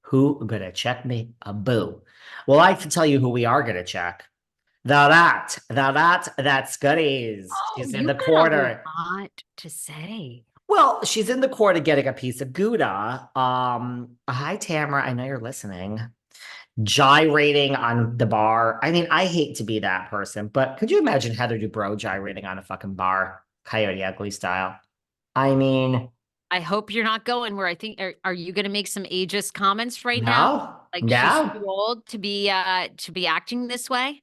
Who gonna check me? A boo. Well, I can tell you who we are gonna check. That's Goodies. Oh, She's in you the got a corner. lot to say. Well, she's in the corner getting a piece of Gouda. Hi Tamara, I know you're listening. Gyrating on the bar. I mean, I hate to be that person, but could you imagine Heather Dubrow gyrating on a fucking bar, Coyote Ugly style? I mean, I hope you're not going where I think are you going to make some ageist comments right now? no, Like she's no. too old to be acting this way?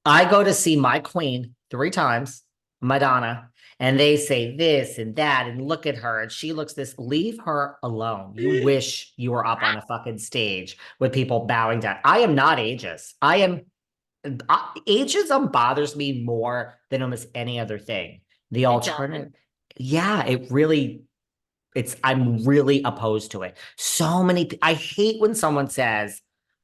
I go to see my queen 3 times, Madonna, and they say this and that, and look at her, and she looks this. Leave her alone. You wish you were up on a fucking stage with people bowing down. I am not ageist. I am ageism bothers me more than almost any other thing. The It doesn't. alternative, yeah, I'm really opposed to it. So many, I hate when someone says,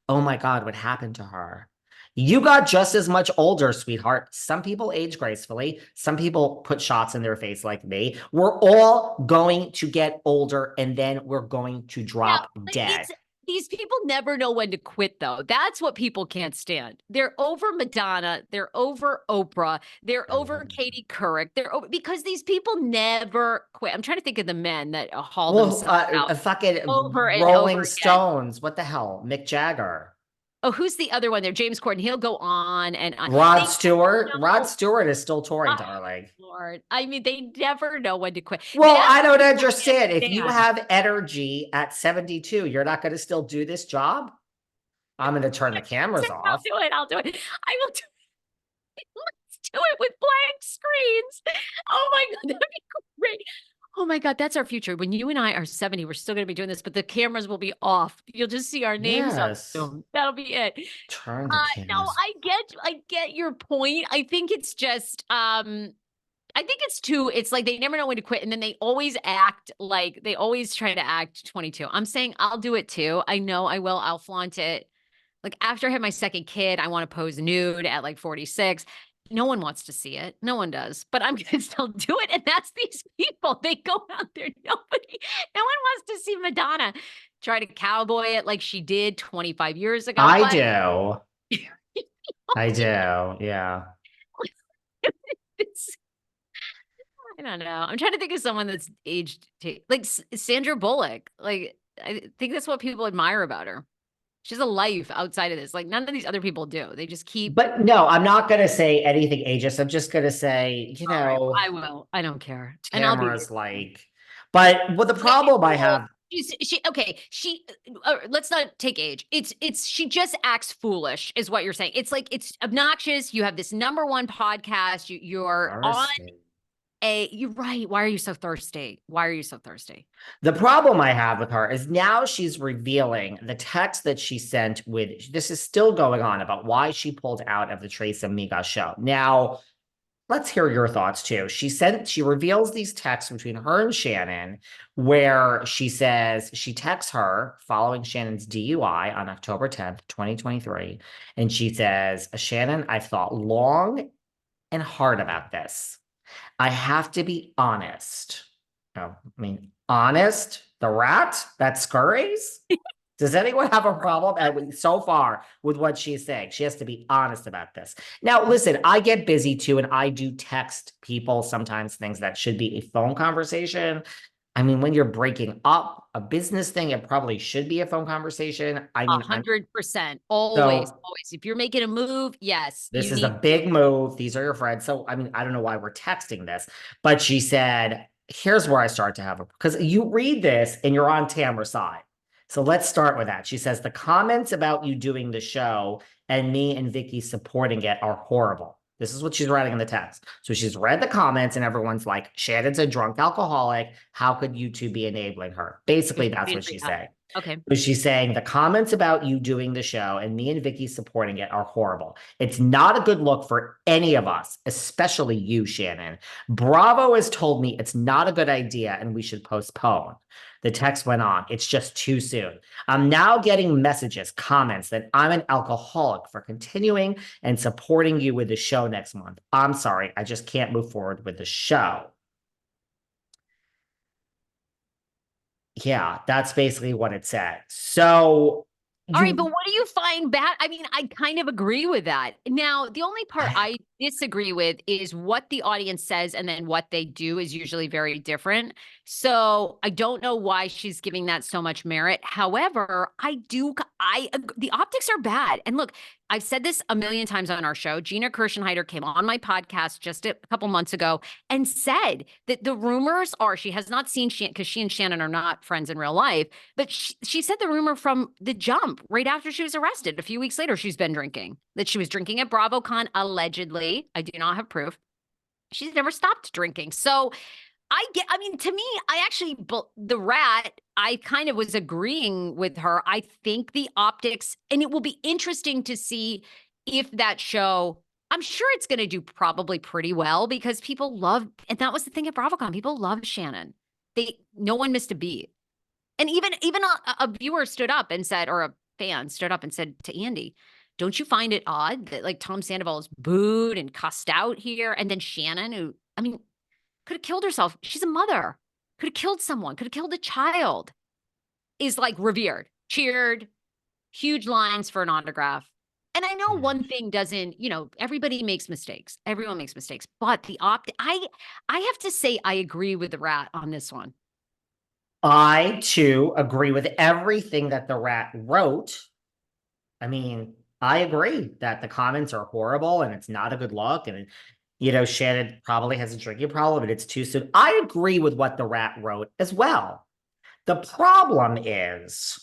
oh my God, what happened to her? You got just as much older, sweetheart. Some people age gracefully. Some people put shots in their face like me. We're all going to get older and then we're going to Yeah, drop but dead. it's these people never know when to quit though. That's what people can't stand. They're over Madonna, they're over Oprah, they're over Katie Couric. They're over because these people never quit. I'm trying to think of the men that haul Well, themselves out a fucking over and over Rolling again. Stones. What the hell? Mick Jagger. Oh, who's the other one there? James Corden. He'll go on and on. Rod They Stewart. never Rod know. Stewart is still touring, Oh, darling. Lord. I mean, they never know when to quit. Well, That's I don't what people can't understand. If you stand. have energy at 72, you're not going to still do this job? I'm going to turn the cameras I'll off. do it. I'll do it. I will do it. Let's do it with blank screens. Oh my God, that'd be great. Oh my God, that's our future. When you and I are 70, we're still going to be doing this, but the cameras will be off. You'll just see our names on Yes. Zoom. That'll be it. Turn the No, cameras. I get your point. I think it's just I think it's like they never know when to quit. And then they always act like they always try to act 22. I'm saying I'll do it too. I know I will. I'll flaunt it. Like after I had my second kid, I want to pose nude at like 46. No one wants to see it. No one does, but I'm going to still do it. And that's these people. They go out there. No one wants to see Madonna try to cowboy it like she did 25 years ago. I But do. I do. Yeah. it's, I don't know. I'm trying to think of someone that's aged like Sandra Bullock. Like, I think that's what people admire about her. She has a life outside of this. Like, none of these other people do. They just keep. But no, I'm not going to say anything ageist. I'm just going to say, All right, I will. I don't care, and I'll be there. Tamara's like, but the Wait, is problem she I old? have, She okay. Let's not take age. It's she just acts foolish, is what you're saying. It's like it's obnoxious. You have this number one podcast. You're on you're right. Why are you so thirsty? Why are you so thirsty? the problem I have with her is now she's revealing the text that she sent with this is still going on about why she pulled out of the Tres Amigas show. Now, let's hear your thoughts too. She reveals these texts between her and Shannon, where she says she texts her following Shannon's DUI on October 10th, 2023. And she says, Shannon, I've thought long and hard about this. I have to be honest. Oh, I mean, honest, the rat that scurries? Does anyone have a problem so far with what she's saying? She has to be honest about this. Now, listen, I get busy too, and I do text people sometimes things that should be a phone conversation. I mean, when you're breaking up a business thing, it probably should be a phone conversation. I A mean, I'm 100%. Always, so always. If you're making a move, yes, this you is a need. big move. These are your friends. So, I mean, I don't know why we're texting this, but she said, here's where I start to have a, because you read this and you're on Tamra's side. So let's start with that. She says, the comments about you doing the show and me and Vicky supporting it are horrible. This is what she's writing in the text. So she's read the comments and everyone's like, Shannon's a drunk alcoholic. How could you two be enabling her? Basically, that's what she's saying. Okay. So she's saying the comments about you doing the show and me and Vicky supporting it are horrible. It's not a good look for any of us, especially you, Shannon. Bravo has told me it's not a good idea and we should postpone. The text went on. It's just too soon. I'm now getting messages, comments that I'm an alcoholic for continuing and supporting you with the show next month. I'm sorry. I just can't move forward with the show. Yeah, that's basically what it said. So All right, but you, what do you find bad? I mean, I kind of agree with that. Now, the only part I disagree with is what the audience says and then what they do is usually very different. So I don't know why she's giving that so much merit. However, the optics are bad. And look, I've said this a million times on our show. Gina Kirschenheiter came on my podcast just a couple months ago and said that the rumors are she has not seen because she and Shannon are not friends in real life. But she said the rumor from the jump right after she was arrested. A few weeks later, she's been drinking, that she was drinking at BravoCon, allegedly. I do not have proof. She's never stopped drinking. So I mean, to me, the rat, I kind of was agreeing with her. I think the optics, and it will be interesting to see if that show, I'm sure it's going to do probably pretty well because people love, and that was the thing at BravoCon, people love Shannon. No one missed a beat. And even a viewer stood up and said, or a fan stood up and said to Andy, don't you find it odd that like Tom Sandoval is booed and cussed out here? And then Shannon, who, I mean, could have killed herself. She's a mother, could have killed someone, could have killed a child, is like revered, cheered, huge lines for an autograph. And I know one thing doesn't, everybody makes mistakes. Everyone makes mistakes. But I have to say, I agree with the rat on this one. I too agree with everything that the rat wrote. I mean, I agree that the comments are horrible and it's not a good look. And, Shannon probably has a drinking problem and it's too soon. I agree with what the rat wrote as well. The problem is,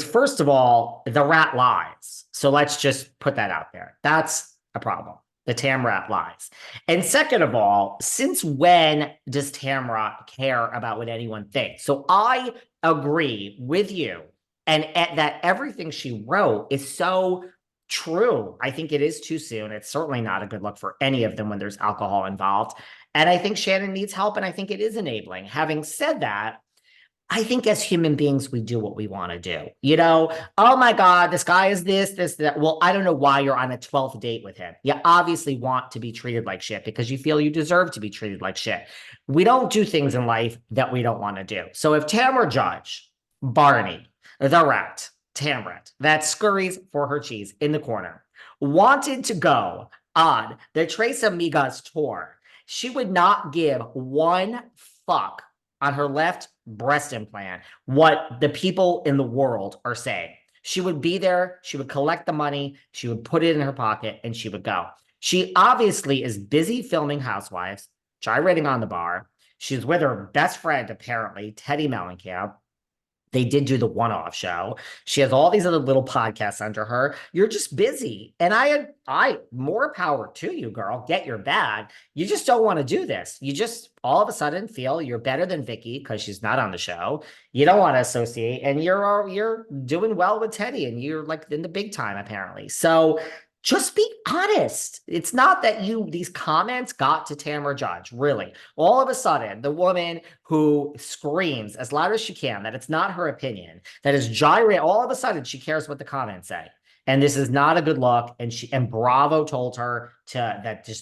first of all, the rat lies. So let's just put that out there. That's a problem. The Tamra lies. And second of all, since when does Tamra care about what anyone thinks? So I agree with you. And that everything she wrote is so true. I think it is too soon. It's certainly not a good look for any of them when there's alcohol involved. And I think Shannon needs help, and I think it is enabling. Having said that, I think as human beings, we do what we want to do. Oh my God, this guy is this, that. Well, I don't know why you're on a 12th date with him. You obviously want to be treated like shit because you feel you deserve to be treated like shit. We don't do things in life that we don't want to do. So if Tamra Judge, Barney, the rat, Tamrat, that scurries for her cheese in the corner, wanted to go on the Tres Amigas tour, she would not give one fuck on her left breast implant what the people in the world are saying. She would be there, she would collect the money, she would put it in her pocket, and she would go. She obviously is busy filming Housewives, gyrating on the bar. She's with her best friend, apparently, Teddy Mellencamp. They did do the one-off show. She has all these other little podcasts under her. You're just busy. And I more power to you, girl. Get your bag. You just don't want to do this. You just all of a sudden feel you're better than Vicky because she's not on the show. You don't want to associate, and you're doing well with Teddy, and you're like in the big time, apparently. So just be honest. It's not that these comments got to Tamra Judge, really. All of a sudden, the woman who screams as loud as she can that it's not her opinion, that is gyrate, all of a sudden she cares what the comments say. And this is not a good look. And Bravo told her that just